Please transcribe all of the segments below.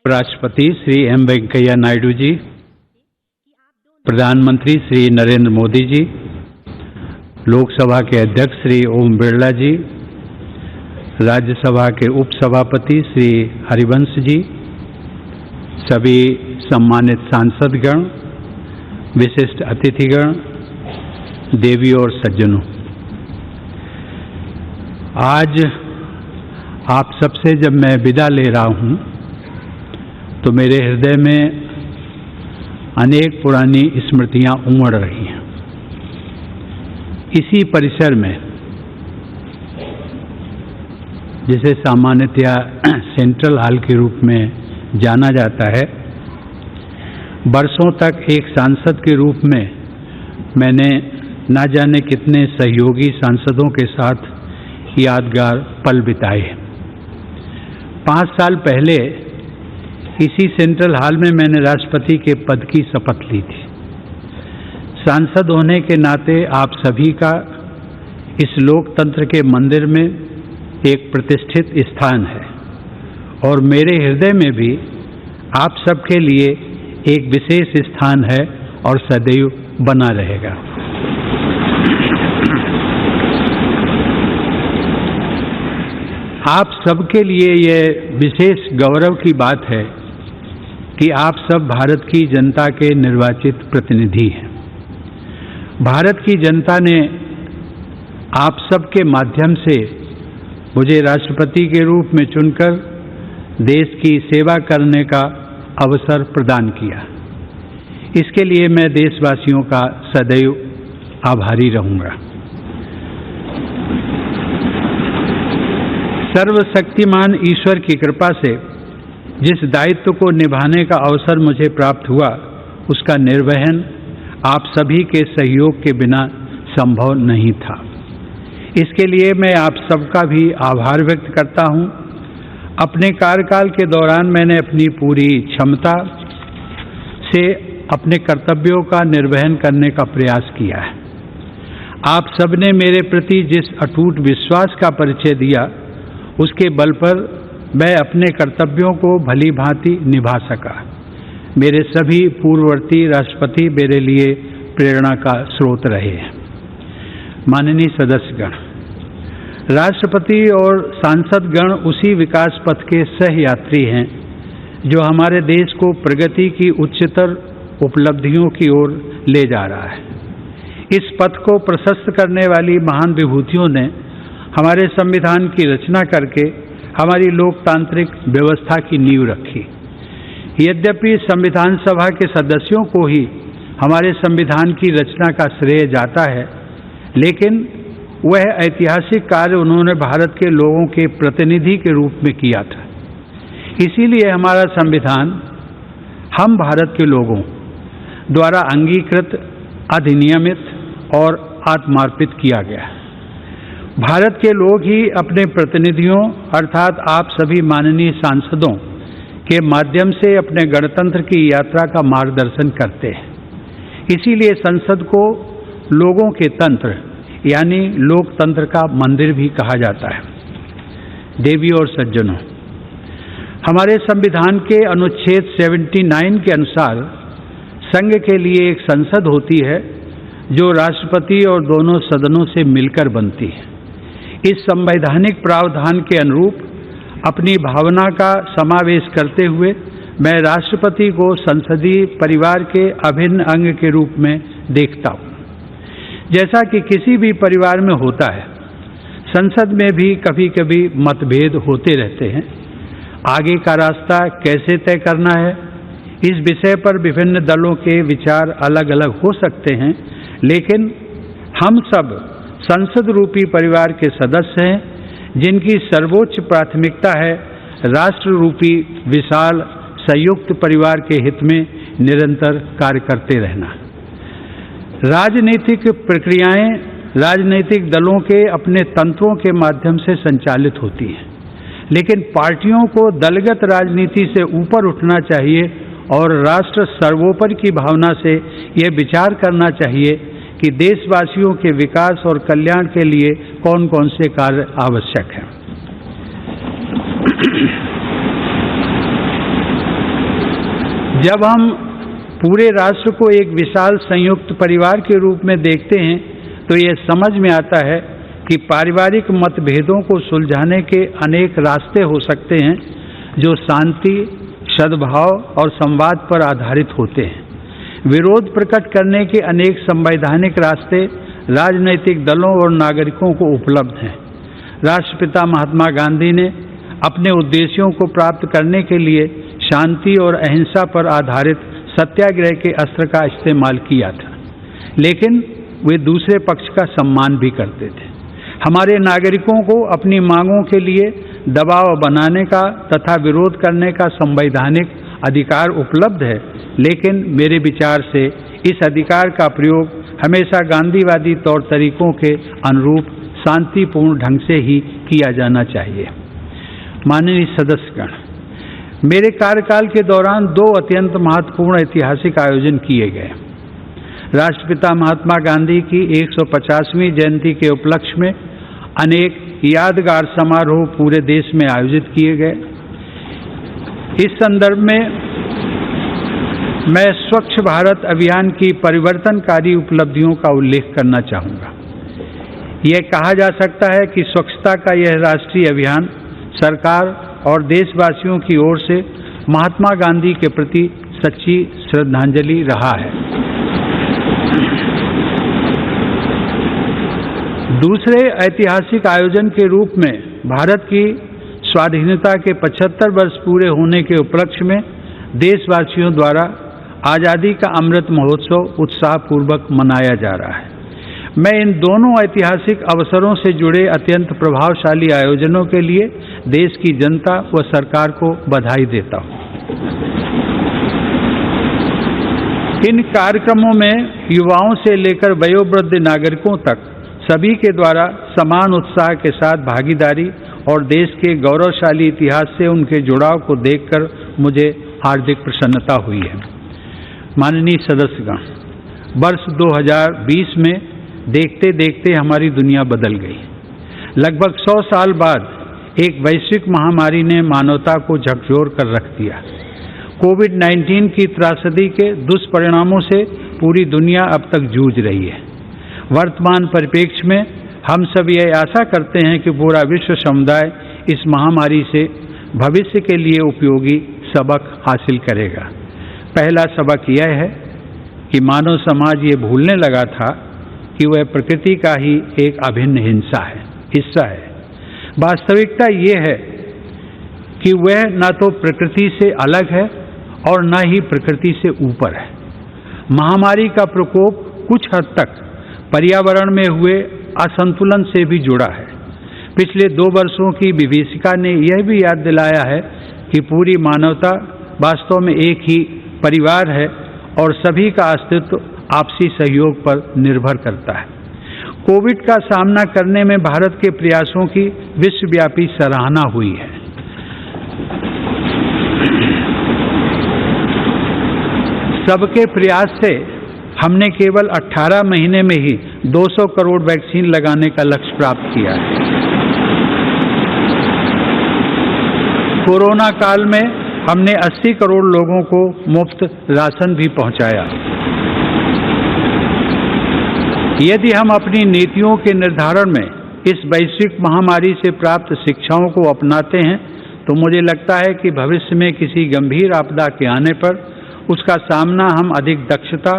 राष्ट्रपति श्री एम वेंकैया नायडू जी, प्रधानमंत्री श्री नरेंद्र मोदी जी, लोकसभा के अध्यक्ष श्री ओम बिरला जी, राज्यसभा के उपसभापति श्री हरिवंश जी, सभी सम्मानित सांसदगण, विशिष्ट अतिथिगण, देवी और सज्जनों, आज आप सबसे जब मैं विदा ले रहा हूं तो मेरे हृदय में अनेक पुरानी स्मृतियां उमड़ रही हैं। इसी परिसर में, जिसे सामान्यतया सेंट्रल हॉल के रूप में जाना जाता है, वर्षों तक एक सांसद के रूप में मैंने ना जाने कितने सहयोगी सांसदों के साथ यादगार पल बिताए। 5 साल पहले इसी सेंट्रल हॉल में मैंने राष्ट्रपति के पद की शपथ ली थी। सांसद होने के नाते आप सभी का इस लोकतंत्र के मंदिर में एक प्रतिष्ठित स्थान है और मेरे हृदय में भी आप सबके लिए एक विशेष स्थान है और सदैव बना रहेगा। आप सबके लिए यह विशेष गौरव की बात है कि आप सब भारत की जनता के निर्वाचित प्रतिनिधि हैं। भारत की जनता ने आप सबके माध्यम से मुझे राष्ट्रपति के रूप में चुनकर देश की सेवा करने का अवसर प्रदान किया। इसके लिए मैं देशवासियों का सदैव आभारी रहूंगा। सर्वशक्तिमान ईश्वर की कृपा से जिस दायित्व को निभाने का अवसर मुझे प्राप्त हुआ, उसका निर्वहन आप सभी के सहयोग के बिना संभव नहीं था। इसके लिए मैं आप सबका भी आभार व्यक्त करता हूं। अपने कार्यकाल के दौरान मैंने अपनी पूरी क्षमता से अपने कर्तव्यों का निर्वहन करने का प्रयास किया है। आप सबने मेरे प्रति जिस अटूट विश्वास का परिचय दिया, उसके बल पर मैं अपने कर्तव्यों को भली भांति निभा सका। मेरे सभी पूर्ववर्ती राष्ट्रपति मेरे लिए प्रेरणा का स्रोत रहे हैं। माननीय सदस्यगण, राष्ट्रपति और सांसदगण उसी विकास पथ के सहयात्री हैं जो हमारे देश को प्रगति की उच्चतर उपलब्धियों की ओर ले जा रहा है। इस पथ को प्रशस्त करने वाली महान विभूतियों ने हमारे संविधान की रचना करके हमारी लोकतांत्रिक व्यवस्था की नींव रखी। यद्यपि संविधान सभा के सदस्यों को ही हमारे संविधान की रचना का श्रेय जाता है, लेकिन वह ऐतिहासिक कार्य उन्होंने भारत के लोगों के प्रतिनिधि के रूप में किया था। इसीलिए हमारा संविधान हम भारत के लोगों द्वारा अंगीकृत, अधिनियमित और आत्मार्पित किया गया। भारत के लोग ही अपने प्रतिनिधियों अर्थात आप सभी माननीय सांसदों के माध्यम से अपने गणतंत्र की यात्रा का मार्गदर्शन करते हैं। इसीलिए संसद को लोगों के तंत्र यानी लोकतंत्र का मंदिर भी कहा जाता है। देवी और सज्जनों, हमारे संविधान के अनुच्छेद 79 के अनुसार संघ के लिए एक संसद होती है जो राष्ट्रपति और दोनों सदनों से मिलकर बनती है। इस संवैधानिक प्रावधान के अनुरूप अपनी भावना का समावेश करते हुए मैं राष्ट्रपति को संसदीय परिवार के अभिन्न अंग के रूप में देखता हूँ। जैसा कि किसी भी परिवार में होता है, संसद में भी कभी कभी मतभेद होते रहते हैं। आगे का रास्ता कैसे तय करना है, इस विषय पर विभिन्न दलों के विचार अलग अलग हो सकते हैं, लेकिन हम सब संसद रूपी परिवार के सदस्य हैं जिनकी सर्वोच्च प्राथमिकता है राष्ट्र रूपी विशाल संयुक्त परिवार के हित में निरंतर कार्य करते रहना। राजनीतिक प्रक्रियाएं राजनीतिक दलों के अपने तंत्रों के माध्यम से संचालित होती हैं, लेकिन पार्टियों को दलगत राजनीति से ऊपर उठना चाहिए और राष्ट्र सर्वोपरि की भावना से यह विचार करना चाहिए कि देशवासियों के विकास और कल्याण के लिए कौन कौन से कार्य आवश्यक हैं। जब हम पूरे राष्ट्र को एक विशाल संयुक्त परिवार के रूप में देखते हैं तो ये समझ में आता है कि पारिवारिक मतभेदों को सुलझाने के अनेक रास्ते हो सकते हैं जो शांति, सद्भाव और संवाद पर आधारित होते हैं। विरोध प्रकट करने के अनेक संवैधानिक रास्ते राजनीतिक दलों और नागरिकों को उपलब्ध हैं। राष्ट्रपिता महात्मा गांधी ने अपने उद्देश्यों को प्राप्त करने के लिए शांति और अहिंसा पर आधारित सत्याग्रह के अस्त्र का इस्तेमाल किया था, लेकिन वे दूसरे पक्ष का सम्मान भी करते थे। हमारे नागरिकों को अपनी मांगों के लिए दबाव बनाने का तथा विरोध करने का संवैधानिक अधिकार उपलब्ध है, लेकिन मेरे विचार से इस अधिकार का प्रयोग हमेशा गांधीवादी तौर तरीकों के अनुरूप शांतिपूर्ण ढंग से ही किया जाना चाहिए। माननीय सदस्यगण, मेरे कार्यकाल के दौरान 2 अत्यंत महत्वपूर्ण ऐतिहासिक आयोजन किए गए। राष्ट्रपिता महात्मा गांधी की 150वीं जयंती के उपलक्ष्य में अनेक यादगार समारोह पूरे देश में आयोजित किए गए। इस संदर्भ में मैं स्वच्छ भारत अभियान की परिवर्तनकारी उपलब्धियों का उल्लेख करना चाहूँगा। यह कहा जा सकता है कि स्वच्छता का यह राष्ट्रीय अभियान सरकार और देशवासियों की ओर से महात्मा गांधी के प्रति सच्ची श्रद्धांजलि रहा है। दूसरे ऐतिहासिक आयोजन के रूप में भारत की स्वाधीनता के 75 वर्ष पूरे होने के उपलक्ष्य में देशवासियों द्वारा आज़ादी का अमृत महोत्सव उत्साहपूर्वक मनाया जा रहा है। मैं इन दोनों ऐतिहासिक अवसरों से जुड़े अत्यंत प्रभावशाली आयोजनों के लिए देश की जनता व सरकार को बधाई देता हूँ। इन कार्यक्रमों में युवाओं से लेकर वयोवृद्ध नागरिकों तक सभी के द्वारा समान उत्साह के साथ भागीदारी और देश के गौरवशाली इतिहास से उनके जुड़ाव को देखकर मुझे हार्दिक प्रसन्नता हुई है। माननीय सदस्यगण, वर्ष 2020 में देखते देखते हमारी दुनिया बदल गई। लगभग 100 साल बाद एक वैश्विक महामारी ने मानवता को झकझोर कर रख दिया। कोविड-19 की त्रासदी के दुष्परिणामों से पूरी दुनिया अब तक जूझ रही है। वर्तमान परिप्रेक्ष्य में हम सब यह आशा करते हैं कि पूरा विश्व समुदाय इस महामारी से भविष्य के लिए उपयोगी सबक हासिल करेगा। पहला सबक यह है कि मानव समाज ये भूलने लगा था कि वह प्रकृति का ही एक अभिन्न हिस्सा है। वास्तविकता ये है कि वह न तो प्रकृति से अलग है और न ही प्रकृति से ऊपर है। महामारी का प्रकोप कुछ हद तक पर्यावरण में हुए असंतुलन से भी जुड़ा है। पिछले 2 वर्षों की विभीषिका ने यह भी याद दिलाया है कि पूरी मानवता वास्तव में एक ही परिवार है और सभी का अस्तित्व आपसी सहयोग पर निर्भर करता है। कोविड का सामना करने में भारत के प्रयासों की विश्वव्यापी सराहना हुई है। सबके प्रयास से हमने केवल 18 महीने में ही 200 करोड़ वैक्सीन लगाने का लक्ष्य प्राप्त किया है। कोरोना काल में हमने 80 करोड़ लोगों को मुफ्त राशन भी पहुंचाया। यदि हम अपनी नीतियों के निर्धारण में इस वैश्विक महामारी से प्राप्त शिक्षाओं को अपनाते हैं तो मुझे लगता है कि भविष्य में किसी गंभीर आपदा के आने पर उसका सामना हम अधिक दक्षता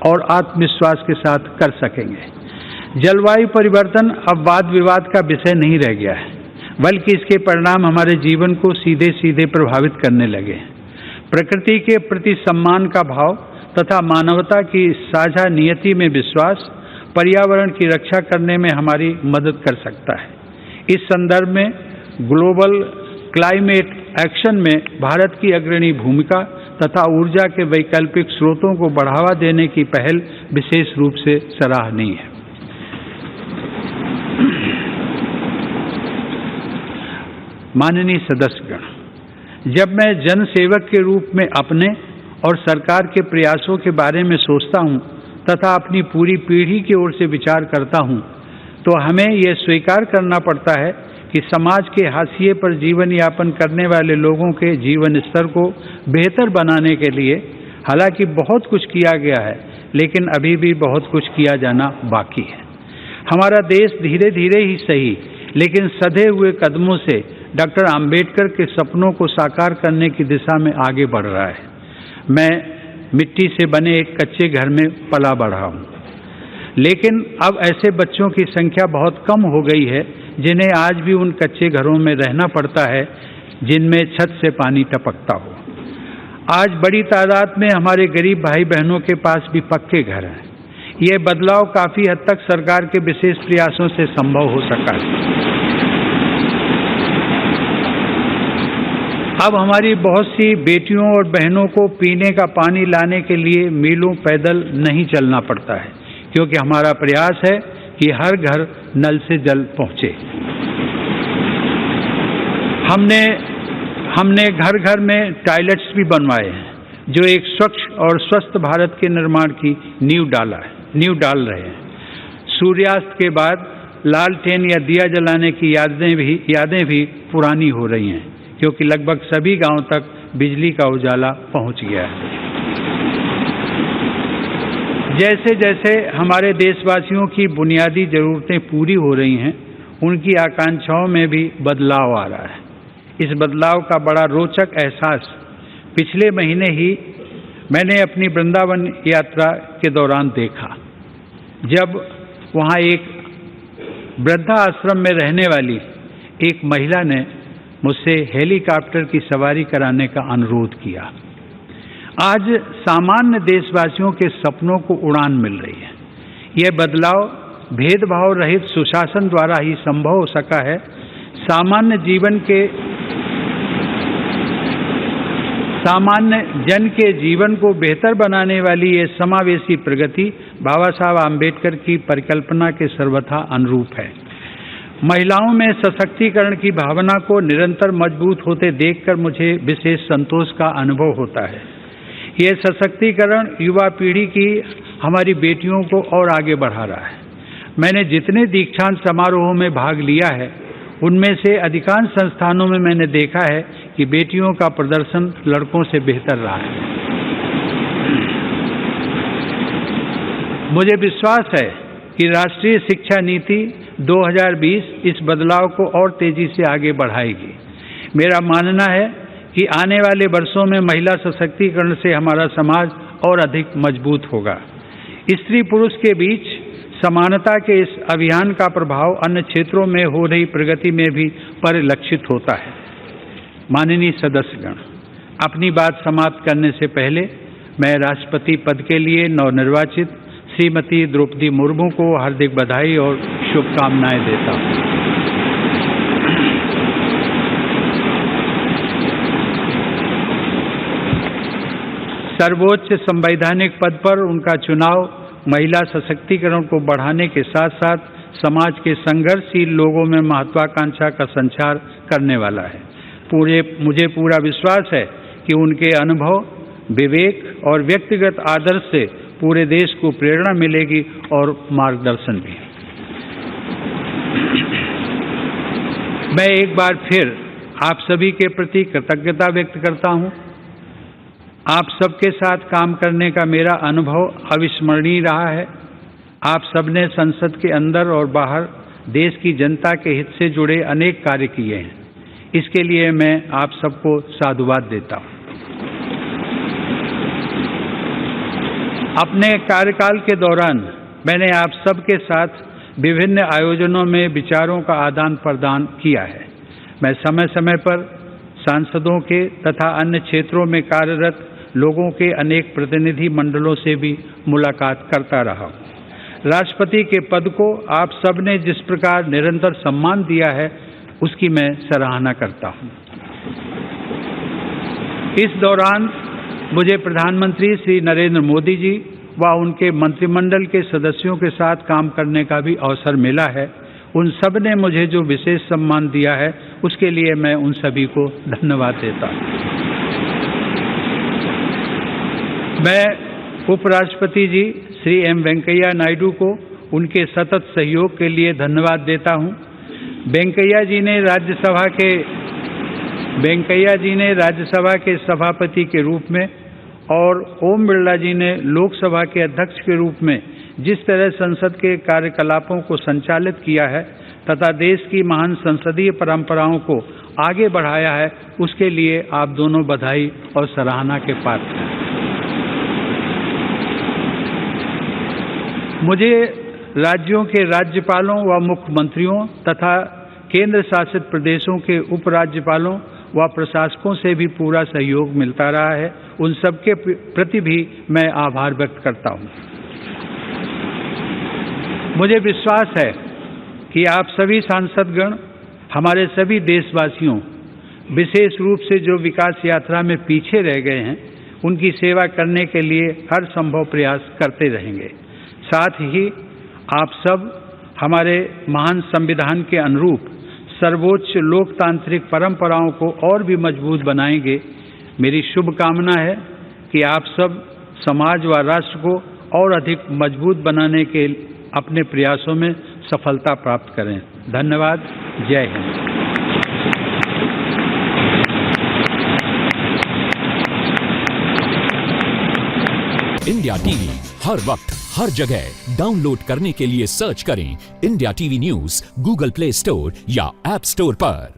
और आत्मविश्वास के साथ कर सकेंगे। जलवायु परिवर्तन अब वाद विवाद का विषय नहीं रह गया है, बल्कि इसके परिणाम हमारे जीवन को सीधे सीधे प्रभावित करने लगे हैं। प्रकृति के प्रति सम्मान का भाव तथा मानवता की साझा नियति में विश्वास पर्यावरण की रक्षा करने में हमारी मदद कर सकता है। इस संदर्भ में ग्लोबल क्लाइमेट एक्शन में भारत की अग्रणी भूमिका तथा ऊर्जा के वैकल्पिक स्रोतों को बढ़ावा देने की पहल विशेष रूप से सराहनीय है। माननीय सदस्यगण, जब मैं जनसेवक के रूप में अपने और सरकार के प्रयासों के बारे में सोचता हूं तथा अपनी पूरी पीढ़ी की ओर से विचार करता हूं, तो हमें यह स्वीकार करना पड़ता है कि समाज के हाशिए पर जीवन यापन करने वाले लोगों के जीवन स्तर को बेहतर बनाने के लिए हालांकि बहुत कुछ किया गया है, लेकिन अभी भी बहुत कुछ किया जाना बाकी है। हमारा देश धीरे धीरे ही सही, लेकिन सधे हुए कदमों से डॉक्टर आम्बेडकर के सपनों को साकार करने की दिशा में आगे बढ़ रहा है। मैं मिट्टी से बने एक कच्चे घर में पला बढ़ा हूँ, लेकिन अब ऐसे बच्चों की संख्या बहुत कम हो गई है जिन्हें आज भी उन कच्चे घरों में रहना पड़ता है जिनमें छत से पानी टपकता हो। आज बड़ी तादाद में हमारे गरीब भाई बहनों के पास भी पक्के घर हैं। यह बदलाव काफ़ी हद तक सरकार के विशेष प्रयासों से संभव हो सका है। अब हमारी बहुत सी बेटियों और बहनों को पीने का पानी लाने के लिए मीलों पैदल नहीं चलना पड़ता है, क्योंकि हमारा प्रयास है कि हर घर नल से जल पहुंचे। हमने घर घर में टॉयलेट्स भी बनवाए हैं, जो एक स्वच्छ और स्वस्थ भारत के निर्माण की नींव डाल रहे हैं। सूर्यास्त के बाद लालटेन या दिया जलाने की यादें भी पुरानी हो रही हैं, क्योंकि लगभग सभी गांव तक बिजली का उजाला पहुंच गया है। जैसे जैसे हमारे देशवासियों की बुनियादी जरूरतें पूरी हो रही हैं, उनकी आकांक्षाओं में भी बदलाव आ रहा है। इस बदलाव का बड़ा रोचक एहसास पिछले महीने ही मैंने अपनी वृंदावन यात्रा के दौरान देखा, जब वहाँ एक वृद्धा आश्रम में रहने वाली एक महिला ने मुझसे हेलीकॉप्टर की सवारी कराने का अनुरोध किया। आज सामान्य देशवासियों के सपनों को उड़ान मिल रही है। यह बदलाव भेदभाव रहित सुशासन द्वारा ही संभव हो सका है। सामान्य जन के जीवन को बेहतर बनाने वाली ये समावेशी प्रगति बाबा साहब आम्बेडकर की परिकल्पना के सर्वथा अनुरूप है। महिलाओं में सशक्तिकरण की भावना को निरंतर मजबूत होते देखकर मुझे विशेष संतोष का अनुभव होता है। यह सशक्तिकरण युवा पीढ़ी की हमारी बेटियों को और आगे बढ़ा रहा है। मैंने जितने दीक्षांत समारोहों में भाग लिया है, उनमें से अधिकांश संस्थानों में मैंने देखा है कि बेटियों का प्रदर्शन लड़कों से बेहतर रहा है। मुझे विश्वास है कि राष्ट्रीय शिक्षा नीति 2020 इस बदलाव को और तेजी से आगे बढ़ाएगी। मेरा मानना है कि आने वाले वर्षों में महिला सशक्तिकरण से हमारा समाज और अधिक मजबूत होगा। स्त्री पुरुष के बीच समानता के इस अभियान का प्रभाव अन्य क्षेत्रों में हो रही प्रगति में भी परिलक्षित होता है। माननीय सदस्यगण, अपनी बात समाप्त करने से पहले मैं राष्ट्रपति पद के लिए नवनिर्वाचित श्रीमती द्रौपदी मुर्मू को हार्दिक बधाई और शुभकामनाएं देता हूं। सर्वोच्च संवैधानिक पद पर उनका चुनाव महिला सशक्तिकरण को बढ़ाने के साथ साथ समाज के संघर्षशील लोगों में महत्वाकांक्षा का संचार करने वाला है। मुझे पूरा विश्वास है कि उनके अनुभव, विवेक और व्यक्तिगत आदर्श से पूरे देश को प्रेरणा मिलेगी और मार्गदर्शन भी। मैं एक बार फिर आप सभी के प्रति कृतज्ञता व्यक्त करता हूं। आप सबके साथ काम करने का मेरा अनुभव अविस्मरणीय रहा है। आप सबने संसद के अंदर और बाहर देश की जनता के हित से जुड़े अनेक कार्य किए हैं। इसके लिए मैं आप सबको साधुवाद देता हूं। अपने कार्यकाल के दौरान मैंने आप सबके साथ विभिन्न आयोजनों में विचारों का आदान प्रदान किया है। मैं समय समय पर सांसदों के तथा अन्य क्षेत्रों में कार्यरत लोगों के अनेक प्रतिनिधि मंडलों से भी मुलाकात करता रहा हूं। राष्ट्रपति के पद को आप सबने जिस प्रकार निरंतर सम्मान दिया है, उसकी मैं सराहना करता हूं। इस दौरान मुझे प्रधानमंत्री श्री नरेंद्र मोदी जी व उनके मंत्रिमंडल के सदस्यों के साथ काम करने का भी अवसर मिला है। उन सब ने मुझे जो विशेष सम्मान दिया है, उसके लिए मैं उन सभी को धन्यवाद देता हूं। मैं उपराष्ट्रपति जी श्री एम वेंकैया नायडू को उनके सतत सहयोग के लिए धन्यवाद देता हूं। वेंकैया जी ने राज्यसभा के सभापति के रूप में और ओम बिरला जी ने लोकसभा के अध्यक्ष के रूप में जिस तरह संसद के कार्यकलापों को संचालित किया है तथा देश की महान संसदीय परंपराओं को आगे बढ़ाया है, उसके लिए आप दोनों बधाई और सराहना के पात्र हैं। मुझे राज्यों के राज्यपालों व मुख्यमंत्रियों तथा केंद्र शासित प्रदेशों के उपराज्यपालों व प्रशासकों से भी पूरा सहयोग मिलता रहा है। उन सबके प्रति भी मैं आभार व्यक्त करता हूं। मुझे विश्वास है कि आप सभी सांसदगण हमारे सभी देशवासियों, विशेष रूप से जो विकास यात्रा में पीछे रह गए हैं, उनकी सेवा करने के लिए हर संभव प्रयास करते रहेंगे। साथ ही आप सब हमारे महान संविधान के अनुरूप सर्वोच्च लोकतांत्रिक परंपराओं को और भी मजबूत बनाएंगे। मेरी शुभकामना है कि आप सब समाज व राष्ट्र को और अधिक मजबूत बनाने के अपने प्रयासों में सफलता प्राप्त करें। धन्यवाद। जय हिंद। इंडिया टीवी हर वक्त हर जगह डाउनलोड करने के लिए सर्च करें India TV news Google play store या ऐप स्टोर पर।